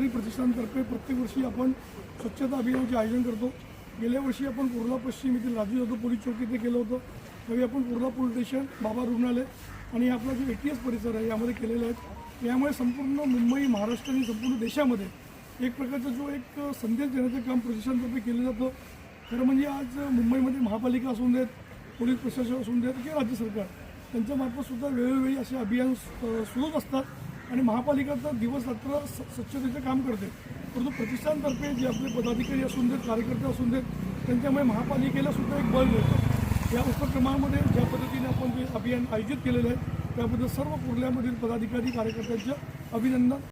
प्रतिष्ठानतर्फे प्रत्येक वर्षी आपण स्वच्छता अभियानाचे आयोजन करतो। गेल्या वर्षी आपण कुर्ला पश्चिम येथील राजू यादव पोलीस चौकी इथे केलं होतं। त्यावेळी आपण कुर्ला पोलीस स्टेशन, बाबा रुग्णालय आणि आपला जो ATS परिसर आहे यामध्ये केलेला आहे। यामुळे संपूर्ण मुंबई, महाराष्ट्र आणि संपूर्ण देशामध्ये एक प्रकारचा जो एक संदेश देण्याचं काम प्रतिष्ठानतर्फे केलं जातं। खरं म्हणजे आज मुंबईमध्ये महापालिका असून देत, पोलीस प्रशासन असून देत किंवा राज्य सरकार त्यांच्यामार्फत सुद्धा वेळोवेळी असे अभियान सुरूच असतात आणि महापालिका तर दिवस रात्र स्वच्छतेचं काम करते। परंतु प्रतिष्ठानतर्फे जे आपले पदाधिकारी असून देत, कार्यकर्ते असून देत, त्यांच्यामुळे महापालिकेला सुद्धा एक बळ मिळतं। या उपक्रमामध्ये ज्या पद्धतीने आपण जे अभियान आयोजित केलेलं आहे त्याबद्दल सर्व कुर्ल्यामधील पदाधिकारी कार्यकर्त्यांचं अभिनंदन।